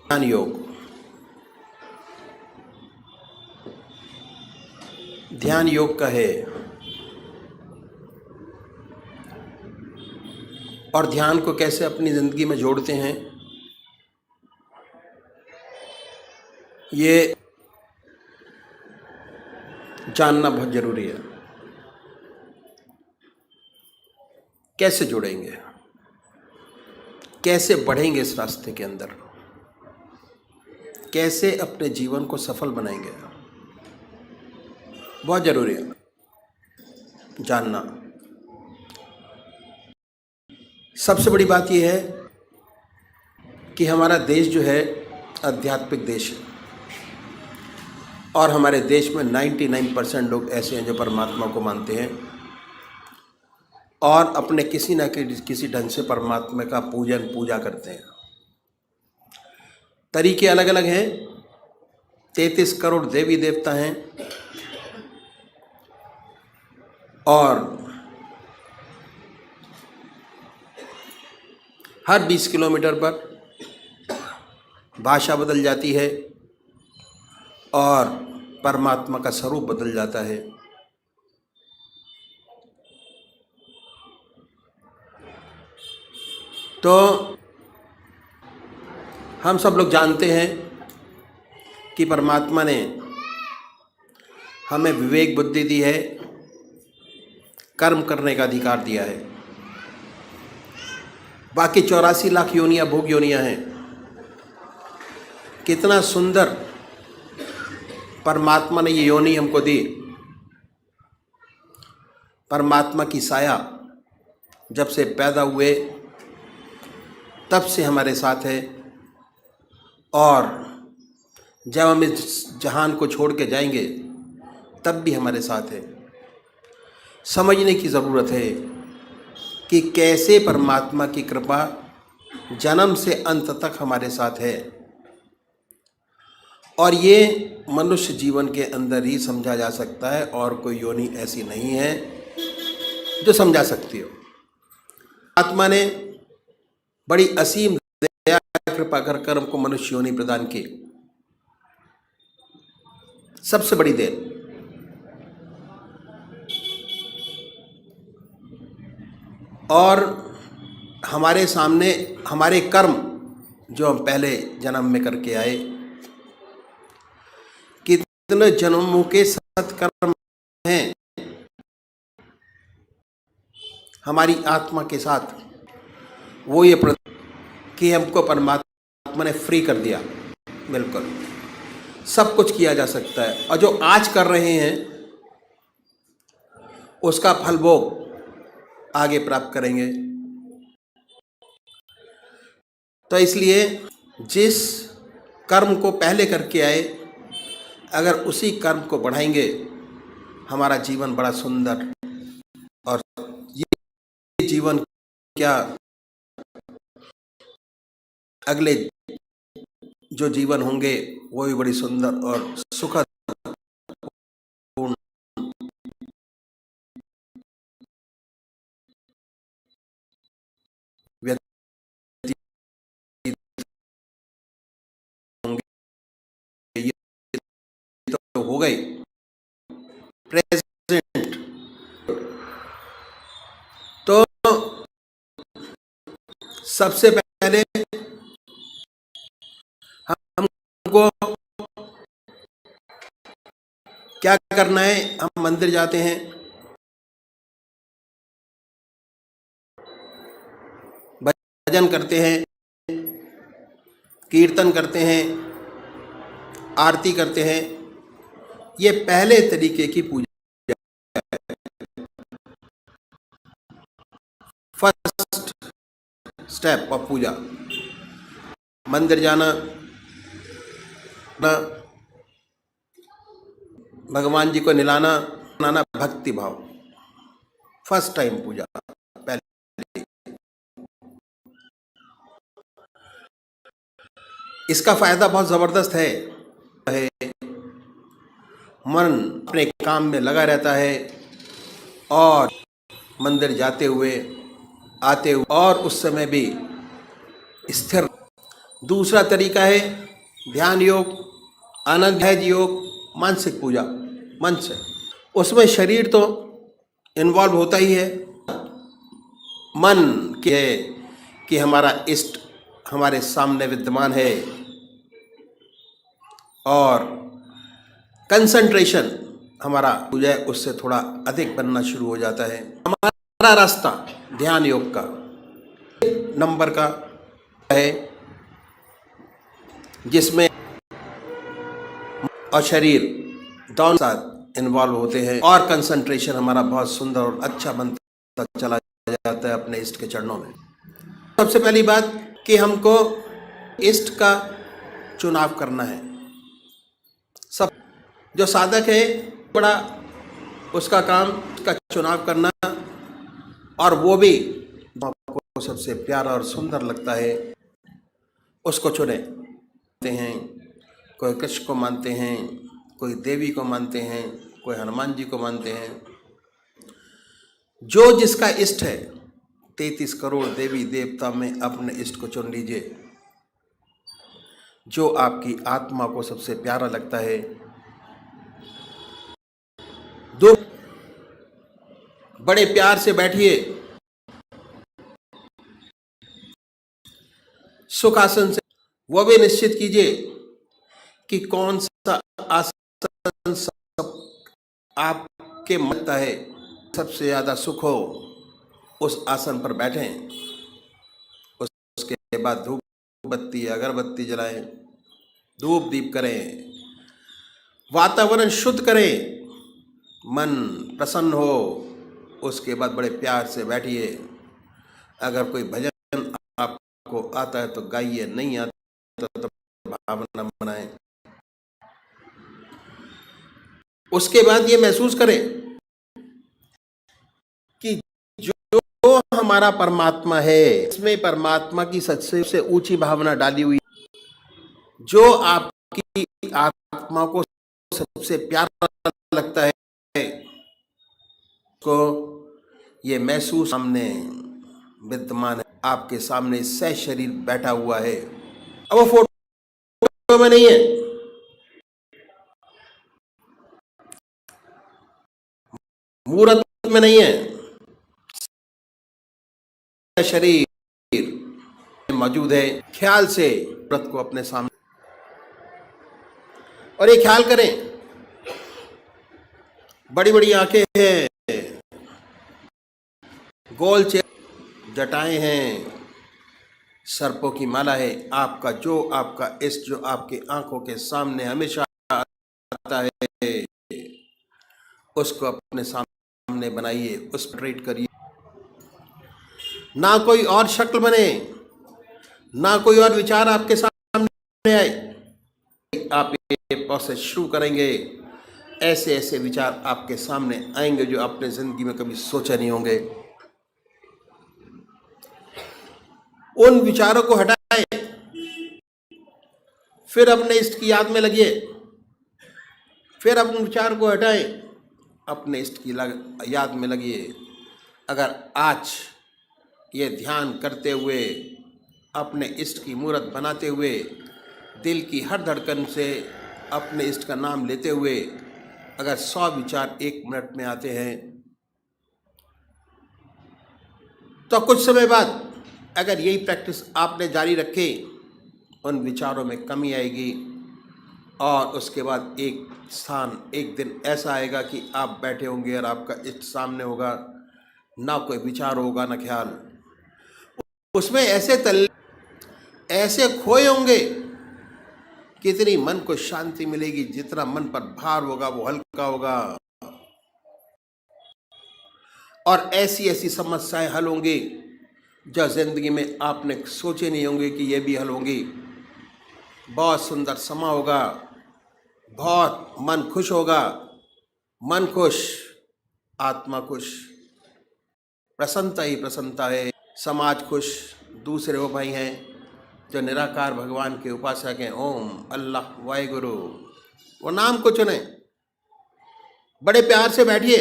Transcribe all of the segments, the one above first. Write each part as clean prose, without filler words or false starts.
ध्यान योग। ध्यान योग का है और ध्यान को कैसे अपनी ज़िंदगी में जोड़ते हैं, ये जानना बहुत ज़रूरी है। कैसे जुड़ेंगे, कैसे बढ़ेंगे इस रास्ते के अंदर, कैसे अपने जीवन को सफल बनाएंगे, बहुत ज़रूरी है जानना। सबसे बड़ी बात यह है कि हमारा देश जो है आध्यात्मिक देश है और हमारे देश में 99% लोग ऐसे हैं जो परमात्मा को मानते हैं और अपने किसी न किसी ढंग से परमात्मा का पूजा करते हैं। तरीके अलग अलग हैं। 33 करोड़ देवी देवता हैं और हर 20 किलोमीटर पर भाषा बदल जाती है और परमात्मा का स्वरूप बदल जाता है। तो हम सब लोग जानते हैं कि परमात्मा ने हमें विवेक बुद्धि दी है, कर्म करने का अधिकार दिया है। बाकी 84 लाख योनियाँ भोग योनियाँ हैं। कितना सुंदर परमात्मा ने ये योनि हमको दी। परमात्मा की साया जब से पैदा हुए तब से हमारे साथ है और जब हम इस जहान को छोड़ के जाएंगे तब भी हमारे साथ है। समझने की ज़रूरत है कि कैसे परमात्मा की कृपा जन्म से अंत तक हमारे साथ है और ये मनुष्य जीवन के अंदर ही समझा जा सकता है और कोई योनि ऐसी नहीं है जो समझा सकती हो। आत्मा ने बड़ी असीम दया कृपा कर कर्म को मनुष्य योनि प्रदान की। सबसे बड़ी देन। और हमारे सामने हमारे कर्म जो हम पहले जन्म में करके आए, कितने जन्मों के सत्कर्म हैं हमारी आत्मा के साथ, वो ये कि हमको परमात्मा ने फ्री कर दिया। बिल्कुल सब कुछ किया जा सकता है और जो आज कर रहे हैं उसका फल भोग आगे प्राप्त करेंगे। तो इसलिए जिस कर्म को पहले करके आए, अगर उसी कर्म को बढ़ाएंगे, हमारा जीवन बड़ा सुंदर और ये जीवन क्या अगले जो जीवन होंगे वो भी बड़ी सुंदर और सुखद पूर्ण व्यतीत होंगे। ये तो हो गई प्रेजेंट। तो सबसे पहले हमको क्या करना है? हम मंदिर जाते हैं, भजन करते हैं, कीर्तन करते हैं, आरती करते हैं। ये पहले तरीके की पूजा, फर्स्ट स्टेप ऑफ पूजा। मंदिर जाना, भगवान जी को निलाना, भक्ति भाव, फर्स्ट टाइम पूजा पहले। इसका फायदा बहुत जबरदस्त है। मन अपने काम में लगा रहता है और मंदिर जाते हुए आते हुए और उस समय भी स्थिर दूसरा तरीका है ध्यान योग, आनंद योग, मानसिक पूजा मन से। उसमें शरीर तो इन्वॉल्व होता ही है, मन के कि हमारा इष्ट हमारे सामने विद्यमान है और कंसंट्रेशन हमारा पूजा उससे थोड़ा अधिक बनना शुरू हो जाता है। हमारा रास्ता ध्यान योग का नंबर का है जिसमें और शरीर दोनों साथ इन्वॉल्व होते हैं और कंसंट्रेशन हमारा बहुत सुंदर और अच्छा बनता चला जाता है अपने इष्ट के चरणों में। सबसे पहली बात कि हमको इष्ट का चुनाव करना है। सब जो साधक है बड़ा उसका काम का चुनाव करना, और वो भी को सबसे प्यारा और सुंदर लगता है उसको चुने हैं। कोई कृष्ण को मानते हैं, कोई देवी को मानते हैं, कोई हनुमान जी को मानते हैं। जो जिसका इष्ट है 33 करोड़ देवी देवता में अपने इष्ट को चुन लीजिए, जो आपकी आत्मा को सबसे प्यारा लगता है। दो बड़े प्यार से बैठिए, सुखासन से। वो भी निश्चित कीजिए कि कौन सा आसन आपके मत है, सबसे ज्यादा सुख हो उस आसन पर बैठें। उसके बाद धूप बत्ती अगरबत्ती जलाएं, धूप दीप करें, वातावरण शुद्ध करें, मन प्रसन्न हो। उसके बाद बड़े प्यार से बैठिए। अगर कोई भजन आपको आता है तो गाइए, नहीं आता तो भावना बनाएं। उसके बाद ये महसूस करें कि जो हमारा परमात्मा है, इसमें परमात्मा की सबसे ऊंची भावना डाली हुई, जो आपकी आत्मा को सबसे प्यारा लगता है, को ये महसूस सामने विद्यमान है, आपके सामने सह शरीर बैठा हुआ है। अब वो फोटो में नहीं है, मूर्त में नहीं है, शरीर मौजूद है। ख्याल से व्रत को अपने सामने, और ये ख्याल करें बड़ी बड़ी आंखें हैं, गोल चेहरा, जटाएं हैं, सर्पों की माला है। आपका इष्ट जो आपके आंखों के सामने हमेशा आता है, उसको अपने सामने बनाइए, उस पर ट्रीट करिए। ना कोई और शक्ल बने, ना कोई और विचार आपके सामने आए। आप ये प्रोसेस शुरू करेंगे, ऐसे ऐसे विचार आपके सामने आएंगे जो आपने जिंदगी में कभी सोचे नहीं होंगे। उन विचारों को हटाएं, फिर अपने इष्ट की याद में लगिए। फिर अपने विचार को हटाएं, अपने इष्ट की याद में लगिए। अगर आज ये ध्यान करते हुए, अपने इष्ट की मूर्त बनाते हुए, दिल की हर धड़कन से अपने इष्ट का नाम लेते हुए अगर 100 विचार 1 मिनट में आते हैं, तो कुछ समय बाद अगर यही प्रैक्टिस आपने जारी रखे, उन विचारों में कमी आएगी। और उसके बाद एक दिन ऐसा आएगा कि आप बैठे होंगे और आपका इष्ट सामने होगा, ना कोई विचार होगा ना ख्याल। उसमें ऐसे खोए होंगे, कितनी मन को शांति मिलेगी। जितना मन पर भार होगा वो हल्का होगा, और ऐसी ऐसी समस्याएं हल होंगी जो जिंदगी में आपने सोचे नहीं होंगे कि ये भी हल होंगी। बहुत सुंदर समा होगा, बहुत मन खुश होगा। मन खुश, आत्मा खुश, प्रसन्नता ही प्रसन्नता है। समाज खुश, दूसरे वो भाई हैं जो निराकार भगवान के उपासक हैं, ओम, अल्लाह, वाहिगुरु, वो नाम को चुने। बड़े प्यार से बैठिए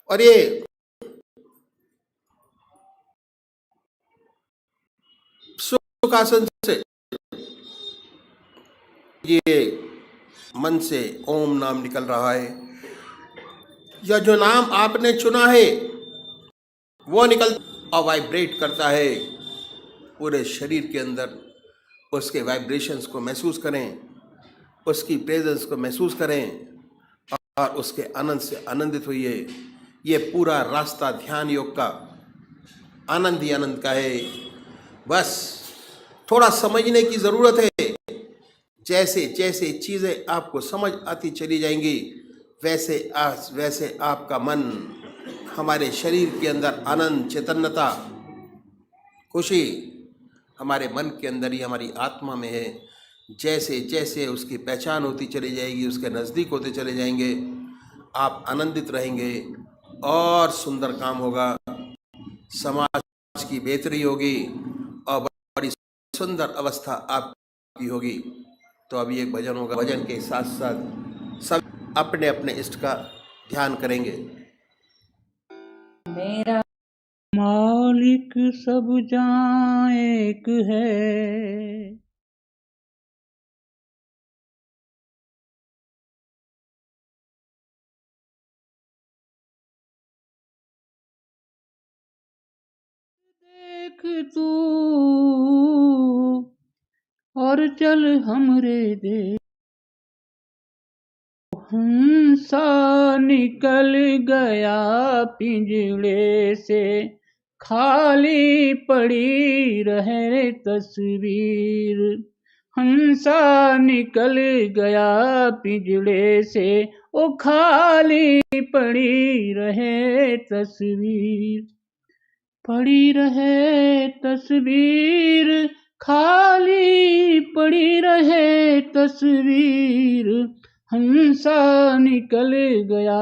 और ये सुख सुखासन से ये मन से ओम नाम निकल रहा है, या जो नाम आपने चुना है वो निकल और वाइब्रेट करता है पूरे शरीर के अंदर। उसके वाइब्रेशंस को महसूस करें, उसकी प्रेजेंस को महसूस करें और उसके आनंद से आनंदित होइए। ये पूरा रास्ता ध्यान योग का आनंद ही आनंद का है। बस थोड़ा समझने की ज़रूरत है। जैसे जैसे चीज़ें आपको समझ आती चली जाएंगी, वैसे आपका मन, हमारे शरीर के अंदर आनंद, चैतन्यता, खुशी हमारे मन के अंदर ही, हमारी आत्मा में है। जैसे जैसे उसकी पहचान होती चली जाएगी, उसके नज़दीक होते चले जाएंगे, आप आनंदित रहेंगे और सुंदर काम होगा, समाज की बेहतरी होगी और बड़ी सुंदर अवस्था आपकी होगी। तो अभी एक भजन होगा, भजन के साथ साथ सब अपने अपने इष्ट का ध्यान करेंगे। मेरा मालिक सब जहाँ एक है, देख तू और चल हमरे दे। हंसा निकल गया पिंजड़े से, खाली पड़ी रहे तस्वीर। हंसा निकल गया पिंजड़े से, ओ खाली पड़ी रहे तस्वीर। पड़ी रहे तस्वीर, खाली पड़ी रहे तस्वीर। हंसा निकल गया,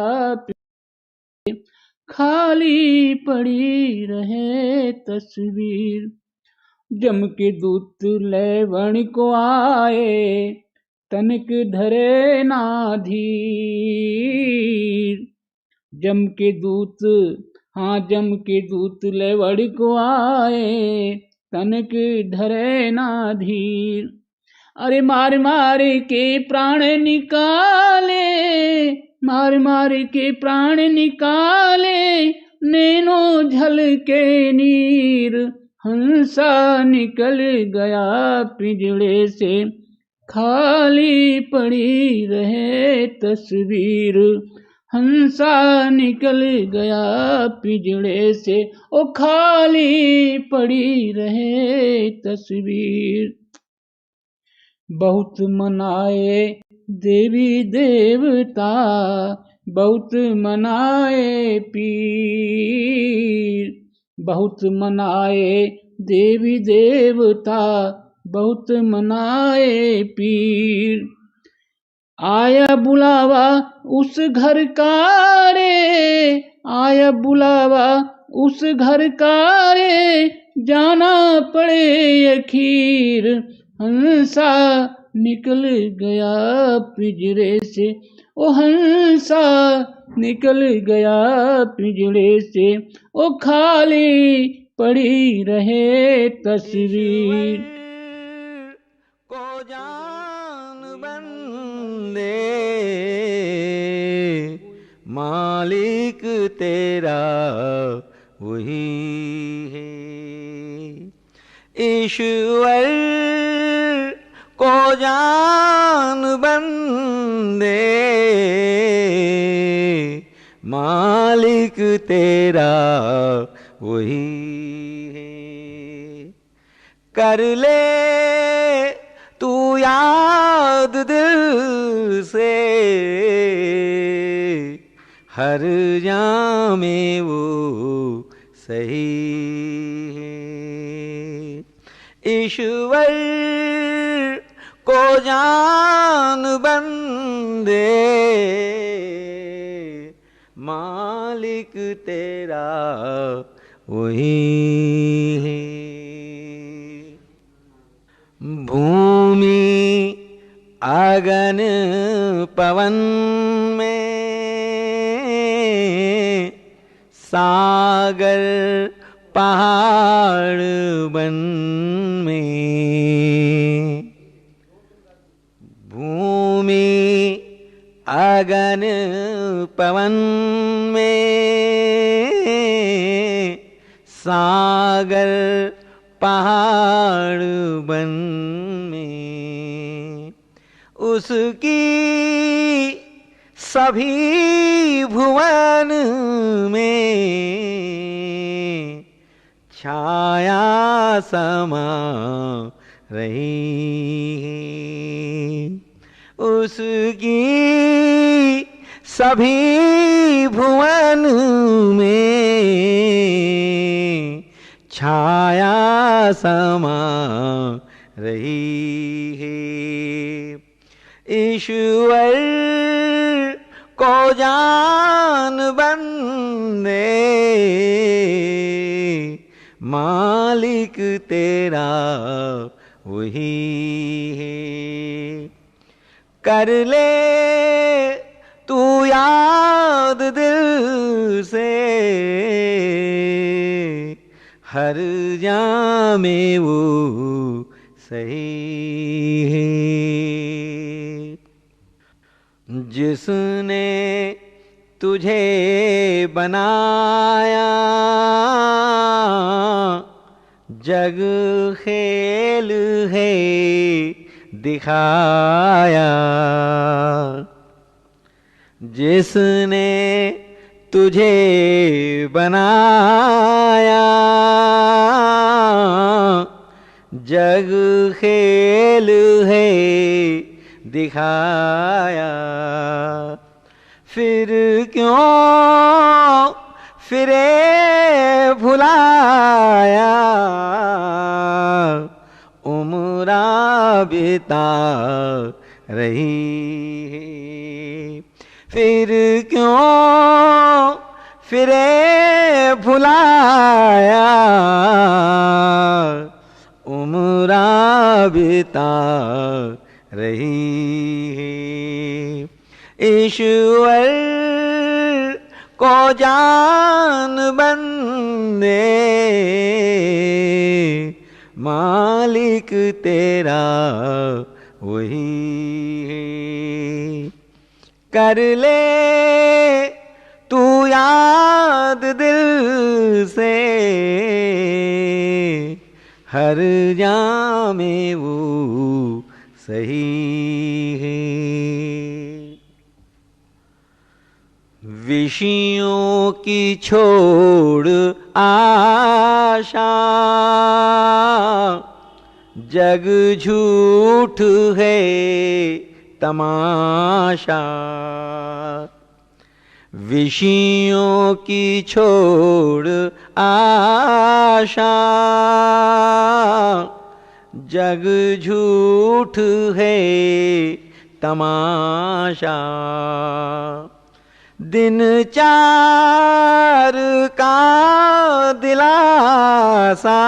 खाली पड़ी रहे तस्वीर। जम के दूत लेवण को आए, तनिक धरे ना धीर। जम के दूत लेवड़ को आए, तनिक धरे ना धीर। अरे मार मार के प्राण निकाले, मार मार के प्राण निकाले, नैनो झलके नीर। हंसा निकल गया पिंजड़े से, खाली पड़ी रहे तस्वीर। हंसा निकल गया पिंजड़े से, ओ खाली पड़ी रहे तस्वीर। बहुत मनाए देवी देवता, बहुत मनाए पीर। बहुत मनाए देवी देवता, बहुत मनाए पीर। आया बुलावा उस घर का रे, आया बुलावा उस घर का रे, जाना पड़े अखीर। हंसा निकल गया पिंजरे से, ओ हंसा निकल गया पिंजरे से, ओ खाली पड़ी रहे तस्वीर। को जान बंदे, मालिक तेरा वही है। ईश्वर को जान बंदे, मालिक तेरा वही है। कर ले तू याद दिल से, हर जामे वो सही है। ईश्वर को जान बंदे, मालिक तेरा वही है। भूमि आगन पवन में, सागर पहाड़ बन में, भूमि अगन पवन में, सागर पहाड़ बन में, उसकी सभी भुवन में छाया समा रही है, उसकी सभी भुवन में छाया समा रही है। ईश्वर को जान बंदे, मालिक तेरा वही है। कर ले तू याद दिल से, हर जामे वो सही है। जिसने तुझे बनाया, जग खेल है दिखाया, जिसने तुझे बनाया, जग खेल है दिखाया, फिर क्यों फिरे भुलाया, उम्रा बिता रही है। फिर क्यों फिरे भुलाया, उम्रा बिता रही है। ईश्वर को जान बंदे, मालिक तेरा वही है। कर ले तू याद दिल से, हर जामे वो सही है। विषयों की छोड़ आशा, जग झूठ है तमाशा, विषयों की छोड़ आशा, जग झूठ है तमाशा, दिन चार का दिलासा,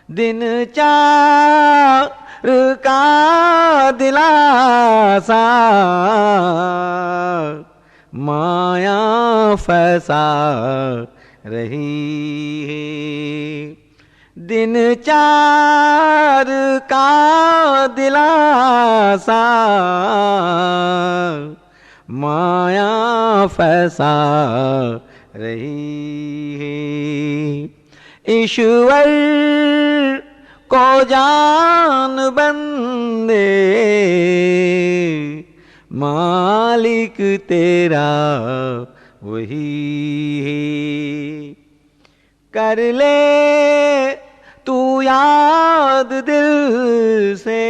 दिन चार का दिलासा, माया फंसा रही है। दिन चार का दिलासा, माया फंसा रही है। ईश्वर को जान बंदे, मालिक तेरा वही है। कर ले तू याद दिल से,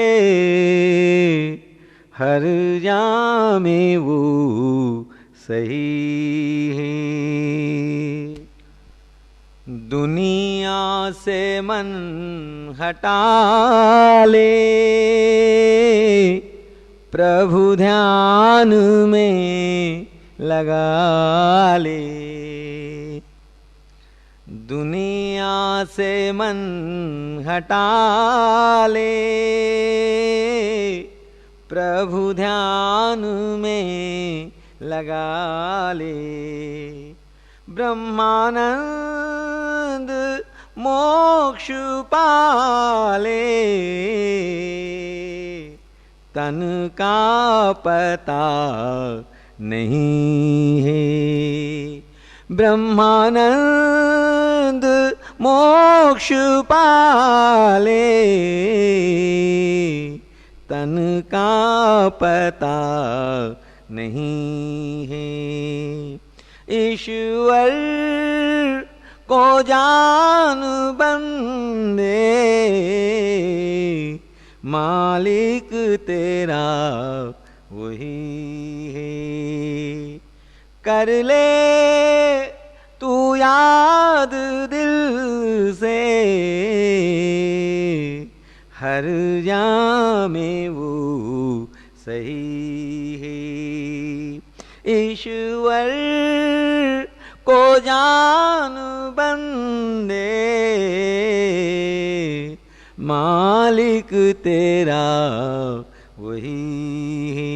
हर जामे वो सही है। दुनिया से मन हटा ले, प्रभु ध्यान में लगा ले। दुनिया से मन हटा ले, प्रभु ध्यान में लगा ले। ब्रह्मानंद मोक्ष पाले, तन का पता नहीं है। ब्रह्मानंद मोक्ष पाले, तन का पता नहीं है। ईश्वर को जान बंदे, मालिक तेरा वही है। कर ले तू याद दिल से, हर जामे वो सही है। ईश्वर को जान बंदे, मालिक तेरा वही है।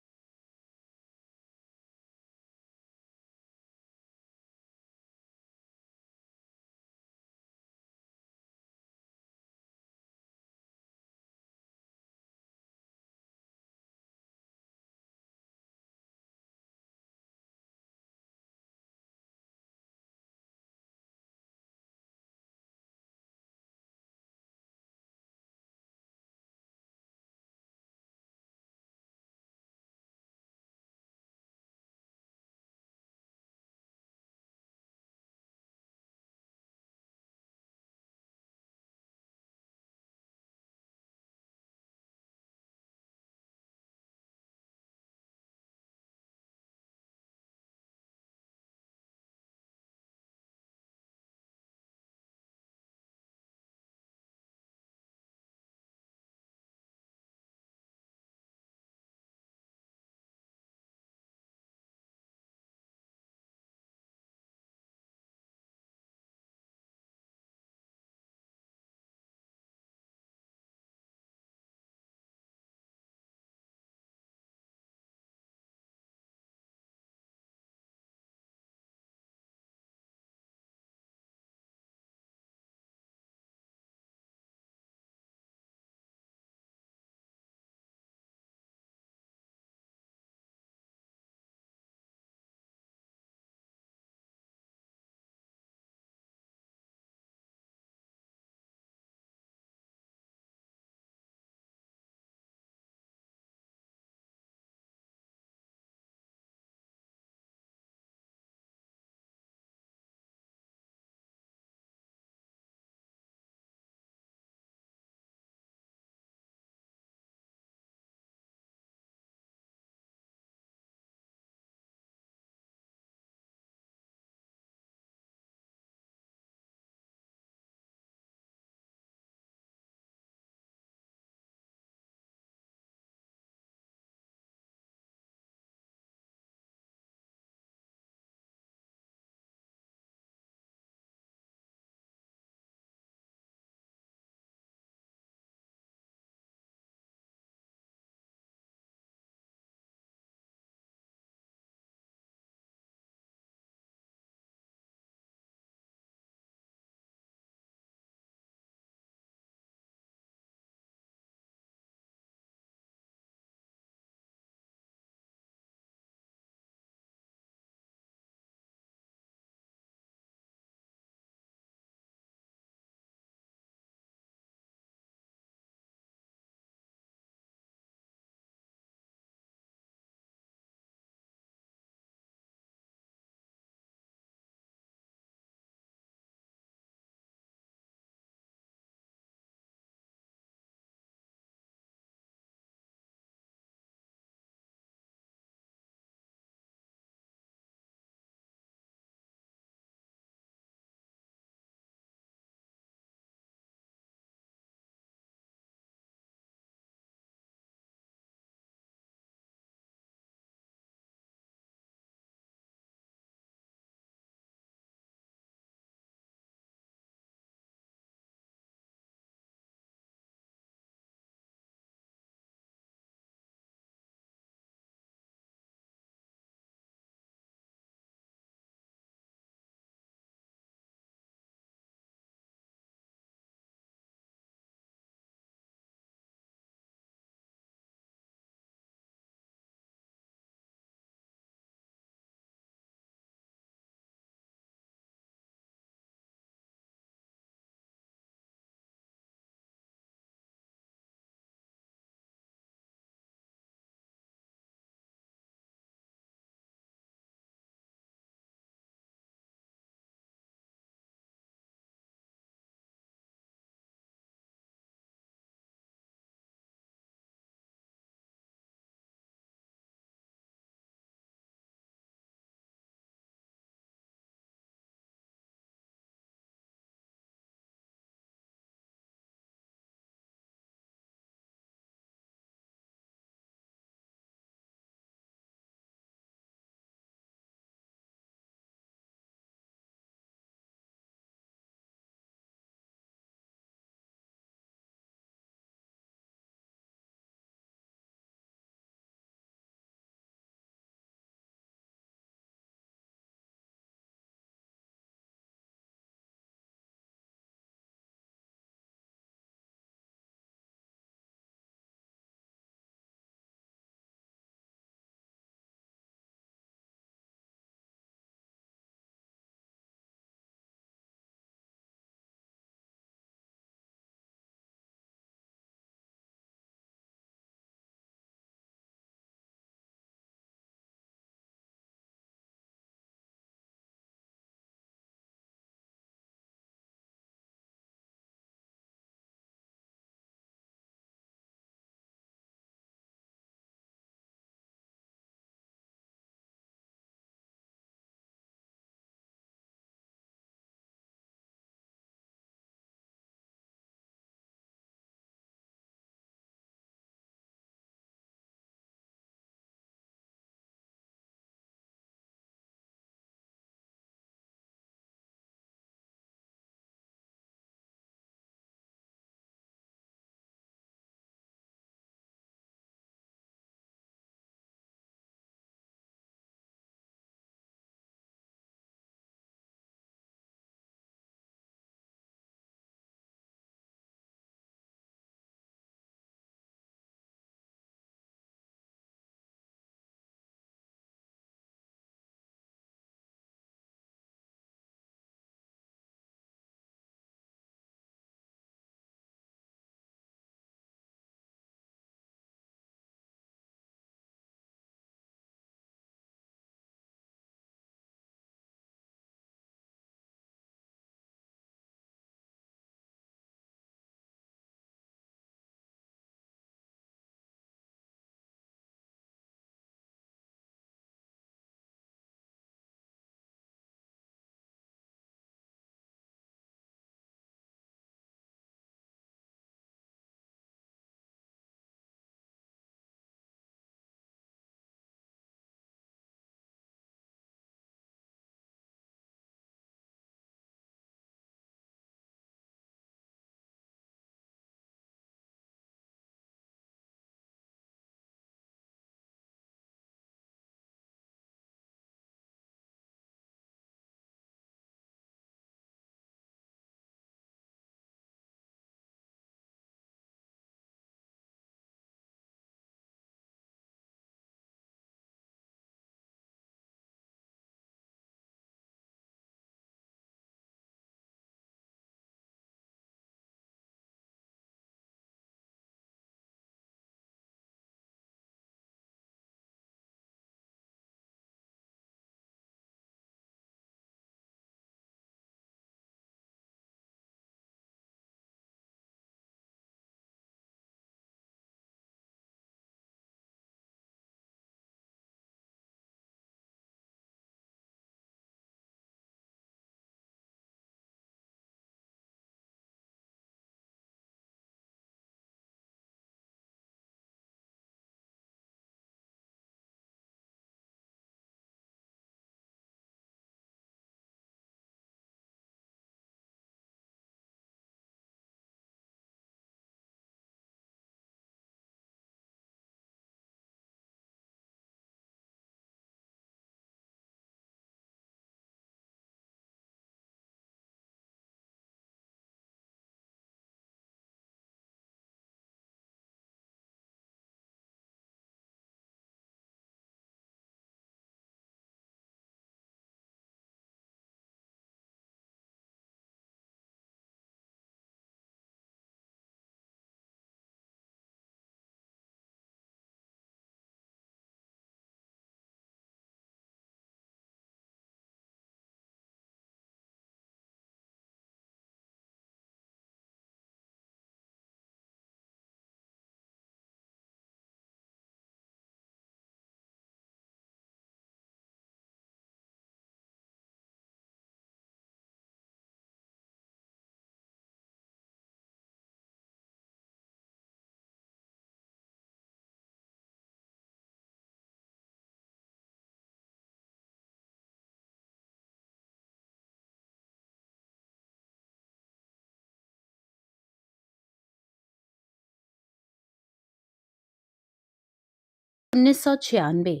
1996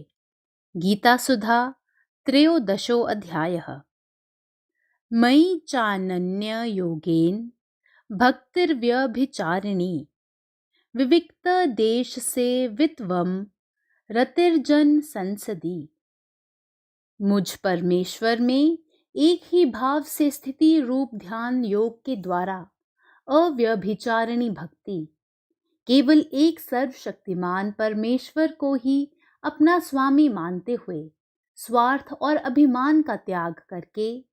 गीता सुधा त्रयोदशो अध्यायः मयि चानन्य योगेन भक्तिर्व्यभिचारिणी विविक्त देश से वित्वम रतिर्जन संसदी। मुझ परमेश्वर में एक ही भाव से स्थिति रूप ध्यान योग के द्वारा अव्यभिचारिणी भक्ति केवल एक सर्वशक्तिमान परमेश्वर को ही अपना स्वामी मानते हुए स्वार्थ और अभिमान का त्याग करके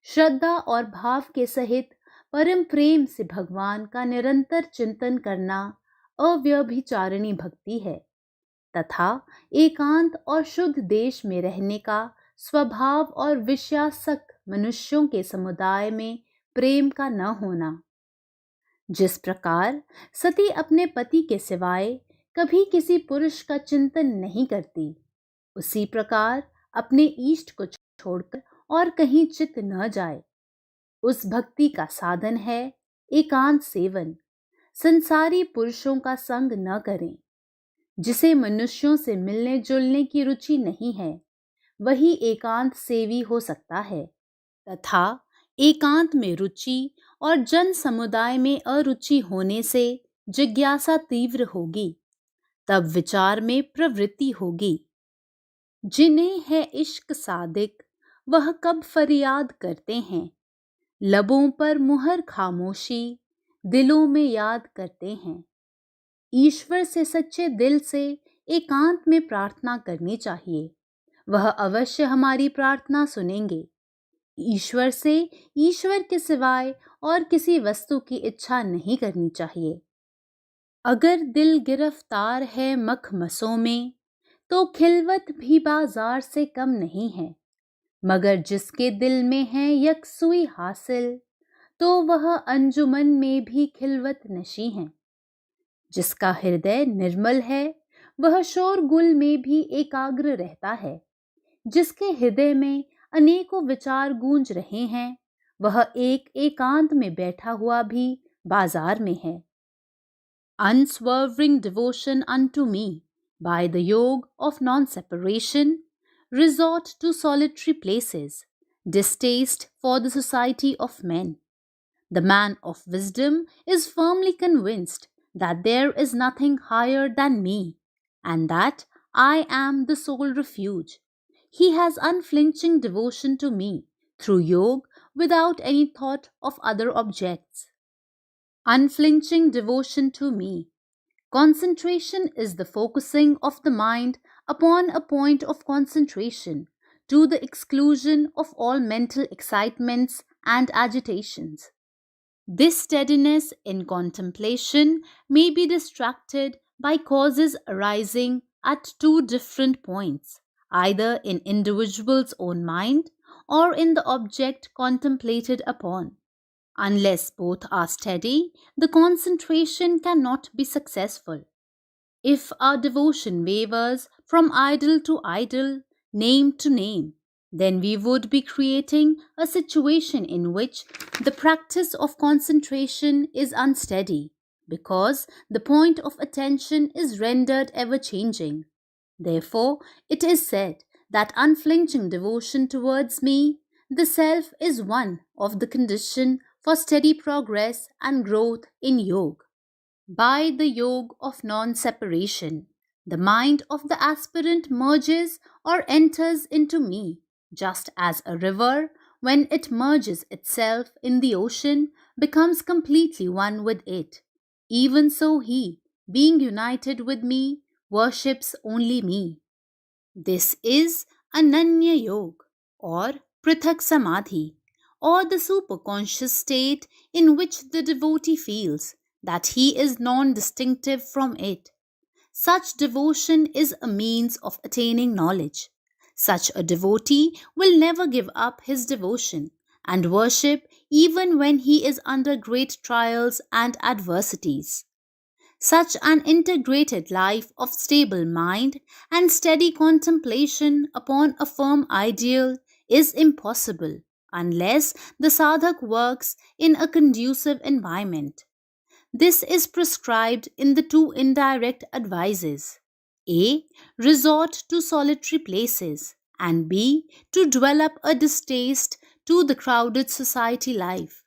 श्रद्धा और भाव के सहित परम प्रेम से भगवान का निरंतर चिंतन करना अव्यभिचारिणी भक्ति है तथा एकांत और शुद्ध देश में रहने का स्वभाव और विषयासक्त मनुष्यों के समुदाय में प्रेम का न होना। जिस प्रकार सती अपने पति के सिवाय कभी किसी पुरुष का चिंतन नहीं करती, उसी प्रकार अपने इष्ट को छोड़कर और कहीं चित्त न जाए। उस भक्ति का साधन है एकांत सेवन। संसारी पुरुषों का संग न करें। जिसे मनुष्यों से मिलने जुलने की रुचि नहीं है, वही एकांत सेवी हो सकता है तथा एकांत में रुचि और जन समुदाय में अरुचि होने से जिज्ञासा तीव्र होगी, तब विचार में प्रवृत्ति होगी। जिन्हें है इश्क सादिक वह कब फरियाद करते हैं, लबों पर मुहर खामोशी दिलों में याद करते हैं। ईश्वर से सच्चे दिल से एकांत में प्रार्थना करनी चाहिए, वह अवश्य हमारी प्रार्थना सुनेंगे। ईश्वर से ईश्वर के सिवाय और किसी वस्तु की इच्छा नहीं करनी चाहिए। अगर दिल गिरफ्तार है मखमसों में, तो खिलवत भी बाजार से कम नहीं है। मगर जिसके दिल में है यकसुई हासिल, तो वह अंजुमन में भी खिलवत नशी है। जिसका हृदय निर्मल है, वह शोरगुल में भी एकाग्र रहता है। जिसके हृदय में अनेकों विचार गूंज रहे हैं, वह एक एकांत में बैठा हुआ भी बाजार में है। Unswerving devotion unto me by the yoke of non-separation, resort to solitary places, distaste for the society of men. The man of wisdom is firmly convinced that there is nothing higher than me, and that I am the sole refuge. He has unflinching devotion to me through yoga without any thought of other objects. Unflinching devotion to me. Concentration is the focusing of the mind upon a point of concentration to the exclusion of all mental excitements and agitations. This steadiness in contemplation may be distracted by causes arising at two different points, either in individual's own mind or in the object contemplated upon. Unless both are steady, the concentration cannot be successful. If our devotion wavers from idol to idol, name to name, then we would be creating a situation in which the practice of concentration is unsteady, because the point of attention is rendered ever-changing. Therefore, it is said that unflinching devotion towards me, the self, is one of the condition for steady progress and growth in yoga. By the yoga of non-separation, the mind of the aspirant merges or enters into me, just as a river, when it merges itself in the ocean, becomes completely one with it. Even so he, being united with me, worships only me. This is Ananya Yoga or Prithak Samadhi, or the superconscious state in which the devotee feels that he is non-distinctive from it. Such devotion is a means of attaining knowledge. Such a devotee will never give up his devotion and worship even when he is under great trials and adversities. Such an integrated life of stable mind and steady contemplation upon a firm ideal is impossible unless the sadhak works in a conducive environment. This is prescribed in the two indirect advices. A. Resort to solitary places, and B. To develop a distaste to the crowded society life.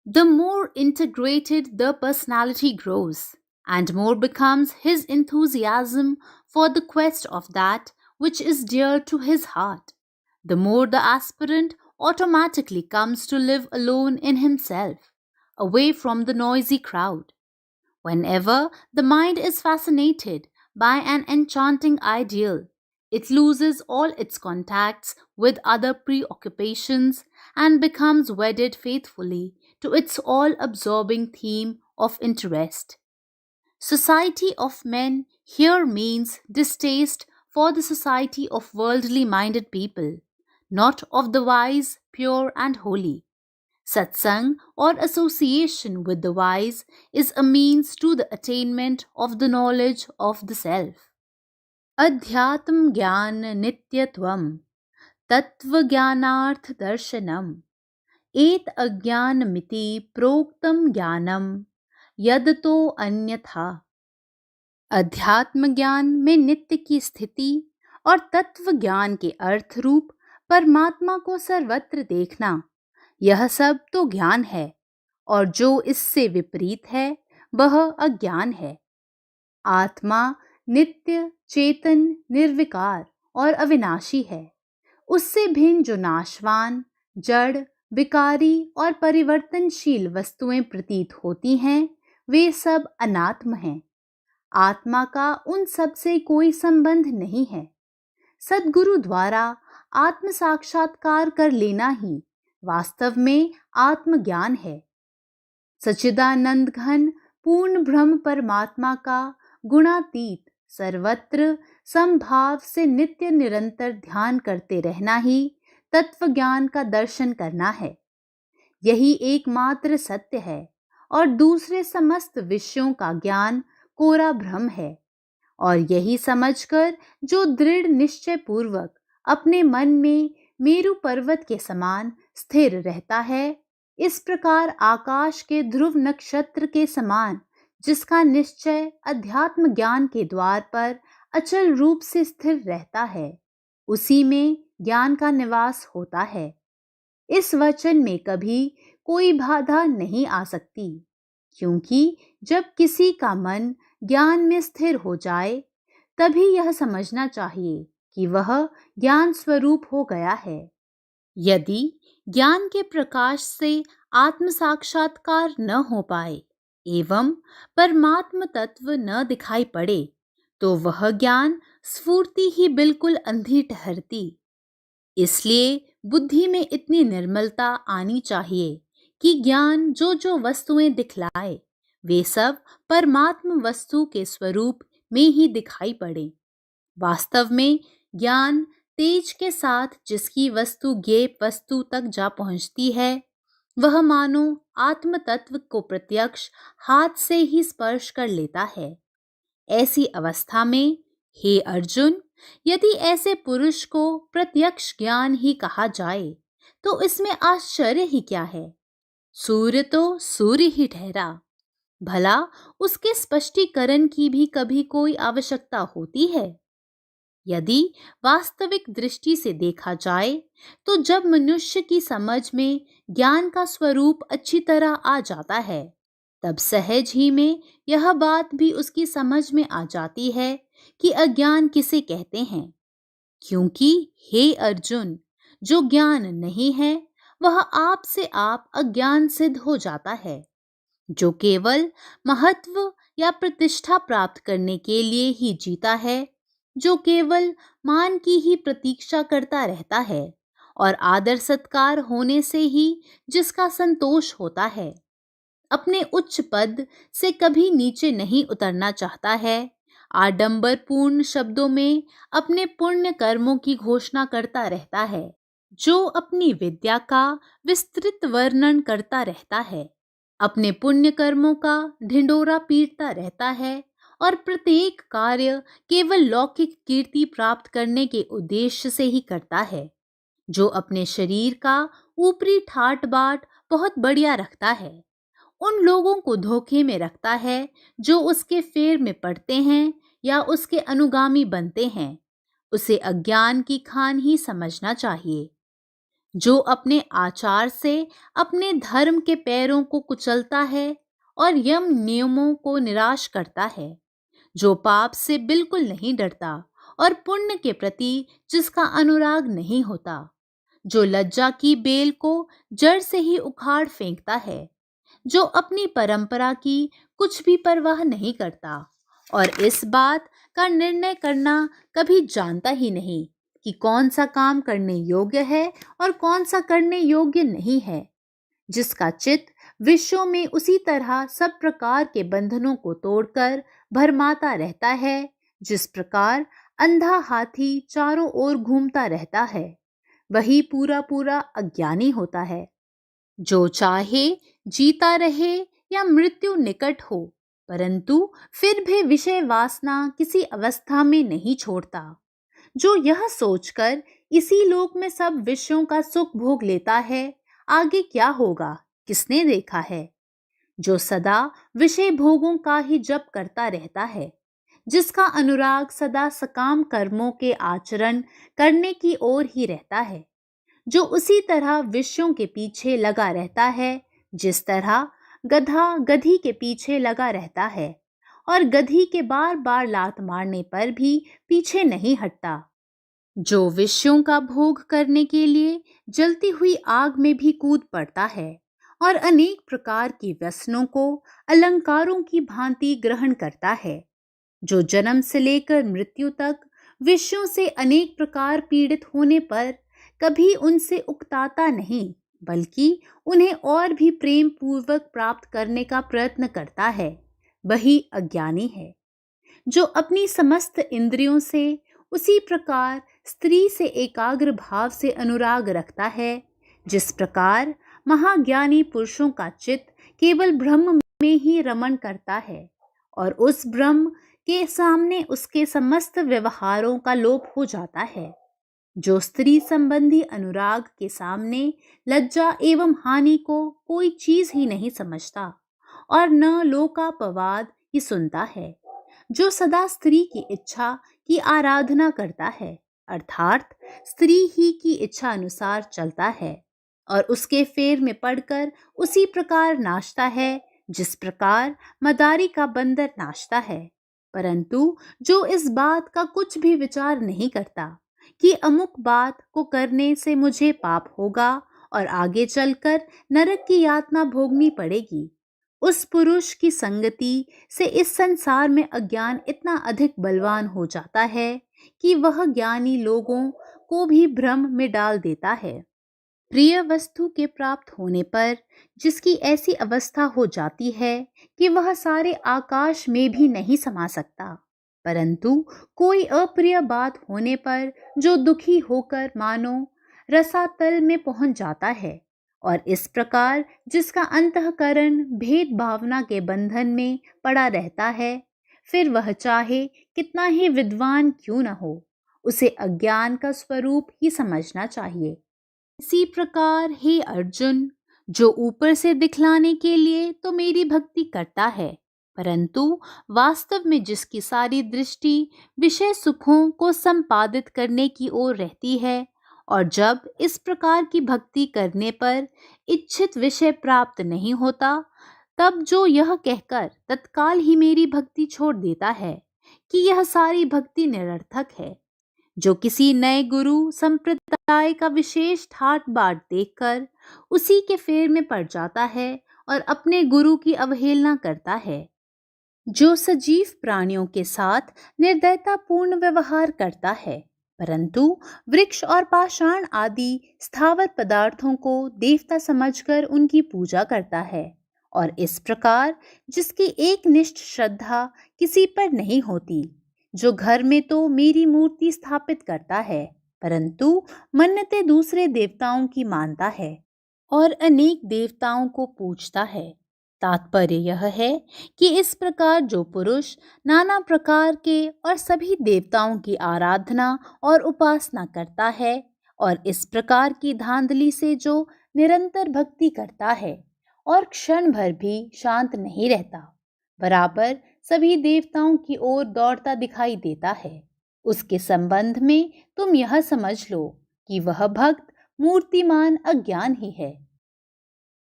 The more integrated the personality grows, and more becomes his enthusiasm for the quest of that which is dear to his heart, the more the aspirant automatically comes to live alone in himself, away from the noisy crowd. Whenever the mind is fascinated by an enchanting ideal, it loses all its contacts with other preoccupations and becomes wedded faithfully to its all absorbing theme of interest. Society of men here means distaste for the society of worldly minded people, not of the wise, pure, and holy. Satsang or association with the wise is a means to the attainment of the knowledge of the self. Adhyatm Gyan Nityatvam Tattva Gyanarth Darshanam Et Agyanamiti Proktam Gyanam Yadato Anyatha। अध्यात्म ज्ञान में नित्य की स्थिति और तत्व ज्ञान के अर्थ रूप परमात्मा को सर्वत्र देखना, यह सब तो ज्ञान है, और जो इससे विपरीत है वह अज्ञान है। आत्मा नित्य, चेतन, निर्विकार और अविनाशी है। उससे भिन्न जो नाशवान, जड़, विकारी और परिवर्तनशील वस्तुएं प्रतीत होती हैं, वे सब अनात्म हैं। आत्मा का उन सब से कोई संबंध नहीं है। सद्गुरु द्वारा आत्म साक्षात्कार कर लेना ही वास्तव में आत्मज्ञान है। सच्चिदानंद घन पूर्ण ब्रह्म परमात्मा का गुणातीत सर्वत्र समभाव से नित्य निरंतर ध्यान करते रहना ही तत्व ज्ञान का दर्शन करना है। यही एकमात्र सत्य है और दूसरे समस्त विषयों का ज्ञान कोरा भ्रम है। और यही समझकर जो दृढ़ निश्चय पूर्वक अपने मन में मेरु पर्वत के समान स्थिर रहता है, इस प्रकार आकाश के ध्रुव नक्षत्र के समान जिसका निश्चय अध्यात्म ज्ञान के द्वार पर अचल रूप से स्थिर रहता है, उसी में ज्ञान का निवास होता है। इस वचन में कभी कोई बाधा नहीं आ सकती, क्योंकि जब किसी का मन ज्ञान में स्थिर हो जाए, तभी यह समझना चाहिए कि वह ज्ञान स्वरूप हो गया है। यदि ज्ञान के प्रकाश से आत्म साक्षात्कार न हो पाए एवं परमात्म तत्व न दिखाई पड़े, तो वह ज्ञान स्फूर्ति ही बिल्कुल अंधी ठहरती। इसलिए बुद्धि में इतनी निर्मलता आनी चाहिए कि ज्ञान जो जो वस्तुएं दिखलाए, वे सब परमात्म वस्तु के स्वरूप में ही दिखाई पड़े। वास्तव में ज्ञान तेज के साथ जिसकी वस्तु ज्ञेय वस्तु तक जा पहुंचती है, वह मानो आत्म तत्व को प्रत्यक्ष हाथ से ही स्पर्श कर लेता है। ऐसी अवस्था में, हे अर्जुन, यदि ऐसे पुरुष को प्रत्यक्ष ज्ञान ही कहा जाए, तो इसमें आश्चर्य ही क्या है। सूर्य तो सूर्य ही ठहरा, भला उसके स्पष्टीकरण की भी कभी कोई आवश्यकता होती है? यदि वास्तविक दृष्टि से देखा जाए, तो जब मनुष्य की समझ में ज्ञान का स्वरूप अच्छी तरह आ जाता है, तब सहज ही में यह बात भी उसकी समझ में आ जाती है कि अज्ञान किसे कहते हैं। क्योंकि हे अर्जुन, जो ज्ञान नहीं है वह आप से आप अज्ञान सिद्ध हो जाता है। जो केवल महत्व या प्रतिष्ठा प्राप्त करने के लिए ही जीता है, जो केवल मान की ही प्रतीक्षा करता रहता है और आदर सत्कार होने से ही जिसका संतोष होता है, अपने उच्च पद से कभी नीचे नहीं उतरना चाहता है, आडंबरपूर्ण शब्दों में अपने पुण्य कर्मों की घोषणा करता रहता है, जो अपनी विद्या का विस्तृत वर्णन करता रहता है, अपने पुण्य कर्मों का ढिंडोरा पीटता रहता है और प्रत्येक कार्य केवल लौकिक कीर्ति प्राप्त करने के उद्देश्य से ही करता है, जो अपने शरीर का ऊपरी ठाट बाट बहुत बढ़िया रखता है, उन लोगों को धोखे में रखता है जो उसके फेर में पड़ते हैं या उसके अनुगामी बनते हैं, उसे अज्ञान की खान ही समझना चाहिए। जो अपने आचार से अपने धर्म के पैरों को कुचलता है और यम नियमों को निराश करता है, जो पाप से बिल्कुल नहीं डरता और पुण्य के प्रति जिसका अनुराग नहीं होता, जो लज्जा की बेल को जड़ से ही उखाड़ फेंकता है, जो अपनी परंपरा की कुछ भी परवाह नहीं करता और इस बात का निर्णय करना कभी जानता ही नहीं कि कौन सा काम करने योग्य है और कौन सा करने योग्य नहीं है, जिसका चित्त विश्व में उसी तरह सब प्रकार के बंधनों को तोड़कर भरमाता रहता है, जिस प्रकार अंधा हाथी चारों ओर घूमता रहता है, वही पूरा पूरा अज्ञानी होता है। जो चाहे जीता रहे या मृत्यु निकट हो, परंतु फिर भी विषय वासना किसी अवस्था में नहीं छोड़ता। जो यह सोचकर इसी लोक में सब विषयों का सुख भोग लेता है, आगे क्या होगा किसने देखा है। जो सदा विषय भोगों का ही जप करता रहता है, जिसका अनुराग सदा सकाम कर्मों के आचरण करने की ओर ही रहता है, जो उसी तरह विषयों के पीछे लगा रहता है जिस तरह गधा गधी के पीछे लगा रहता है और गधी के बार बार लात मारने पर भी पीछे नहीं हटता, जो विषयों का भोग करने के लिए जलती हुई आग में भी कूद पड़ता है और अनेक प्रकार की व्यसनों को अलंकारों की भांति ग्रहण करता है, जो जन्म से लेकर मृत्यु तक विषयों से अनेक प्रकार पीड़ित होने पर कभी उनसे उकताता नहीं, बल्कि उन्हें और भी प्रेम पूर्वक प्राप्त करने का प्रयत्न करता है, वही अज्ञानी है। जो अपनी समस्त इंद्रियों से उसी प्रकार स्त्री से एकाग्र भाव से अनुराग रखता है, जिस प्रकार महाज्ञानी पुरुषों का चित्त केवल ब्रह्म में ही रमण करता है और उस ब्रह्म के सामने उसके समस्त व्यवहारों का लोप हो जाता है। जो स्त्री संबंधी अनुराग के सामने लज्जा एवं हानि को कोई चीज ही नहीं समझता और न लोकापवाद ही सुनता है, जो सदा स्त्री की इच्छा की आराधना करता है, अर्थात स्त्री ही की इच्छा अनुसार चलता है और उसके फेर में पड़कर उसी प्रकार नाचता है जिस प्रकार मदारी का बंदर नाचता है, परंतु जो इस बात का कुछ भी विचार नहीं करता कि अमुक बात को करने से मुझे पाप होगा और आगे चलकर नरक की यातना भोगनी पड़ेगी, उस पुरुष की संगति से इस संसार में अज्ञान इतना अधिक बलवान हो जाता है कि वह ज्ञानी लोगों को भी भ्रम में डाल देता है। प्रिय वस्तु के प्राप्त होने पर जिसकी ऐसी अवस्था हो जाती है कि वह सारे आकाश में भी नहीं समा सकता, परंतु कोई अप्रिय बात होने पर जो दुखी होकर मानो रसातल में पहुंच जाता है और इस प्रकार जिसका अंतःकरण भेद भावना के बंधन में पड़ा रहता है, फिर वह चाहे कितना ही विद्वान क्यों न हो, उसे अज्ञान का स्वरूप ही समझना चाहिए। इसी प्रकार हे अर्जुन, जो ऊपर से दिखलाने के लिए तो मेरी भक्ति करता है, परंतु वास्तव में जिसकी सारी दृष्टि विषय सुखों को संपादित करने की ओर रहती है, और जब इस प्रकार की भक्ति करने पर इच्छित विषय प्राप्त नहीं होता, तब जो यह कहकर तत्काल ही मेरी भक्ति छोड़ देता है कि यह सारी भक्ति निरर्थक है, जो किसी नए गुरु संप्रदाय का विशेष ठाट बाट देखकर उसी के फेर में पड़ जाता है और अपने गुरु की अवहेलना करता है, जो सजीव प्राणियों के साथ निर्दयतापूर्ण व्यवहार करता है, परंतु वृक्ष और पाषाण आदि स्थावर पदार्थों को देवता समझकर उनकी पूजा करता है, और इस प्रकार जिसकी एकनिष्ठ श्रद्धा किसी पर नहीं होती, जो घर में तो मेरी मूर्ति स्थापित करता है, परंतु मन्नतें दूसरे देवताओं की मानता है और अनेक देवताओं को पूजता है। तात्पर्य यह है कि इस प्रकार जो पुरुष नाना प्रकार के और सभी देवताओं की आराधना और उपासना करता है और इस प्रकार की धांधली से जो निरंतर भक्ति करता है और क्षण भर भी शांत नहीं रहता, बराबर सभी देवताओं की ओर दौड़ता दिखाई देता है, उसके संबंध में तुम यह समझ लो कि वह भक्त मूर्तिमान अज्ञान ही है।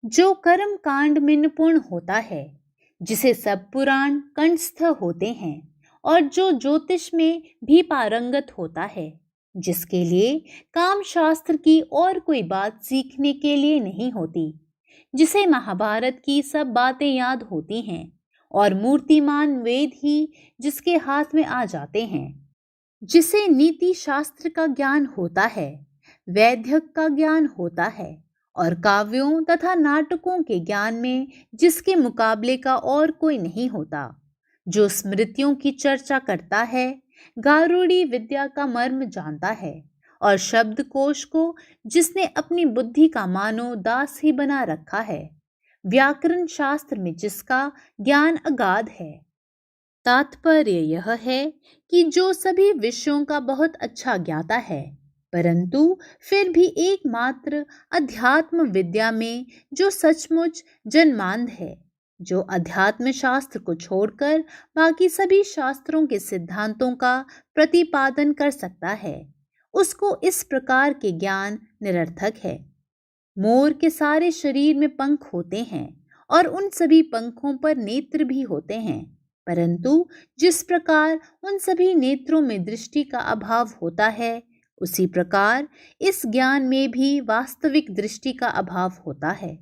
जो कर्म कांड में निपुण होता है, जिसे सब पुराण कंठस्थ होते हैं, और जो ज्योतिष में भी पारंगत होता है, जिसके लिए काम शास्त्र की और कोई बात सीखने के लिए नहीं होती, जिसे महाभारत की सब बातें याद होती हैं और मूर्तिमान वेद ही जिसके हाथ में आ जाते हैं, जिसे नीति शास्त्र का ज्ञान होता है, वैद्यक का ज्ञान होता है और काव्यों तथा नाटकों के ज्ञान में जिसके मुकाबले का और कोई नहीं होता, जो स्मृतियों की चर्चा करता है, गारुड़ी विद्या का मर्म जानता है और शब्दकोश को जिसने अपनी बुद्धि का मानो दास ही बना रखा है, व्याकरण शास्त्र में जिसका ज्ञान अगाध है। तात्पर्य यह है कि जो सभी विषयों का बहुत अच्छा ज्ञाता है, परंतु फिर भी एकमात्र अध्यात्म विद्या में जो सचमुच जन्मांध है, जो अध्यात्म शास्त्र को छोड़कर बाकी सभी शास्त्रों के सिद्धांतों का प्रतिपादन कर सकता है, उसको इस प्रकार के ज्ञान निरर्थक है। मोर के सारे शरीर में पंख होते हैं और उन सभी पंखों पर नेत्र भी होते हैं, परंतु जिस प्रकार उन सभी नेत्रों में दृष्टि का अभाव होता है, उसी प्रकार इस ज्ञान में भी वास्तविक दृष्टि का अभाव होता है।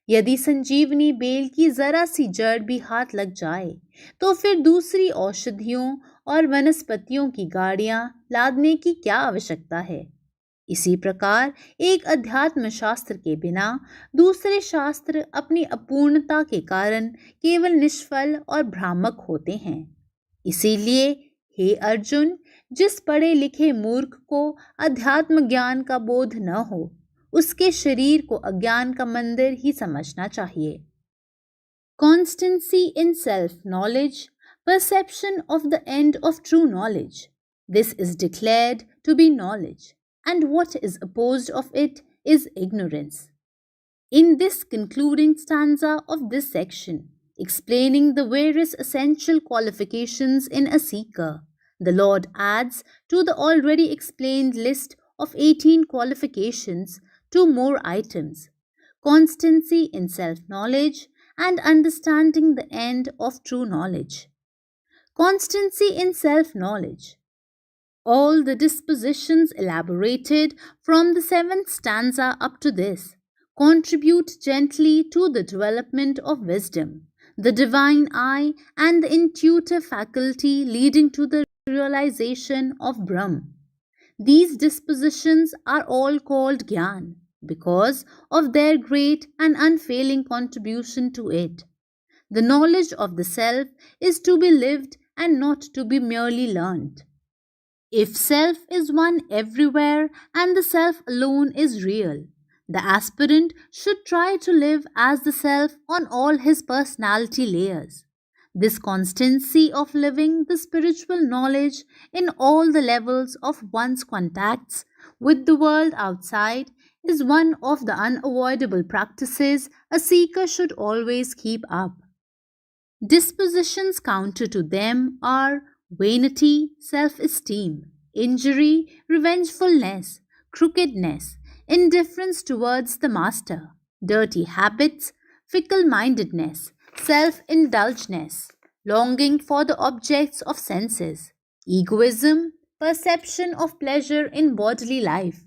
यदि संजीवनी बेल की जरा सी जड़ भी हाथ लग जाए, तो फिर दूसरी औषधियों और वनस्पतियों की गाड़ियां लादने की क्या आवश्यकता है। इसी प्रकार एक अध्यात्म शास्त्र के बिना दूसरे शास्त्र अपनी अपूर्णता के कारण केवल निष्फल और भ्रामक होते हैं। इसीलिए हे अर्जुन, जिस पढ़े लिखे मूर्ख को अध्यात्म ज्ञान का बोध न हो, उसके शरीर को अज्ञान का मंदिर ही समझना चाहिए। Constancy in self-knowledge, perception of the end of true knowledge. This is declared to be knowledge, and what is opposed of it is ignorance. In this concluding stanza of this section, explaining the various essential qualifications in a seeker, the Lord adds to the already explained list of 18 qualifications 2 more items: constancy in self-knowledge and understanding the end of true knowledge. Constancy in self-knowledge. All the dispositions elaborated from the 7th stanza up to this contribute gently to the development of wisdom, the divine eye, and the intuitive faculty leading to the realization of Brahm. These dispositions are all called Gyan because of their great and unfailing contribution to it. The knowledge of the self is to be lived and not to be merely learnt. If self is one everywhere and the self alone is real, the aspirant should try to live as the self on all his personality layers. This constancy of living the spiritual knowledge in all the levels of one's contacts with the world outside is one of the unavoidable practices a seeker should always keep up. Dispositions counter to them are vanity, self-esteem, injury, revengefulness, crookedness, indifference towards the master, dirty habits, fickle-mindedness, self-indulgence, longing for the objects of senses, egoism, perception of pleasure in bodily life,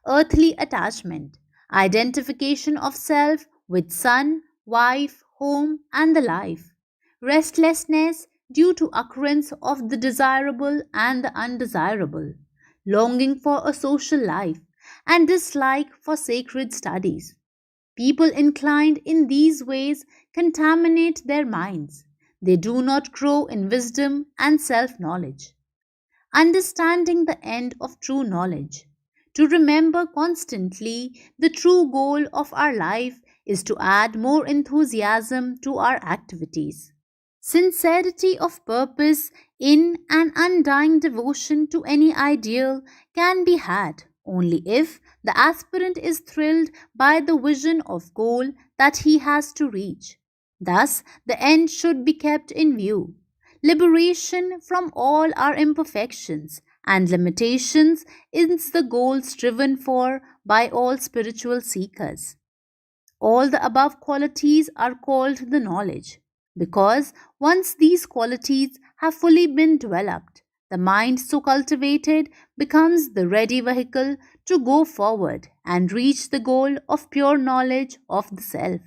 earthly attachment, identification of self with son, wife, home, and the life, restlessness due to occurrence of the desirable and the undesirable, longing for a social life, and dislike for sacred studies. People inclined in these ways contaminate their minds. They do not grow in wisdom and self-knowledge. Understanding the end of true knowledge. To remember constantly the true goal of our life is to add more enthusiasm to our activities. Sincerity of purpose in an undying devotion to any ideal can be had only if the aspirant is thrilled by the vision of goal that he has to reach. Thus, the end should be kept in view. Liberation from all our imperfections and limitations is the goal striven for by all spiritual seekers. All the above qualities are called the knowledge, because once these qualities have fully been developed, the mind so cultivated becomes the ready vehicle to go forward and reach the goal of pure knowledge of the self.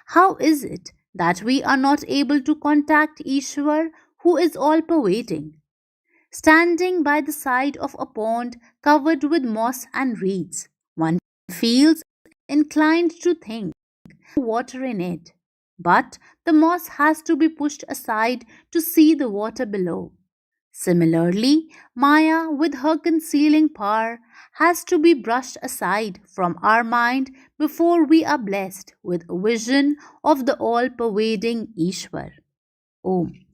How is it that we are not able to contact Ishwar, who is all pervading? Standing by the side of a pond covered with moss and reeds, one feels inclined to think water in it. But the moss has to be pushed aside to see the water below. Similarly, Maya, with her concealing power, has to be brushed aside from our mind before we are blessed with a vision of the all pervading Ishwar. Om.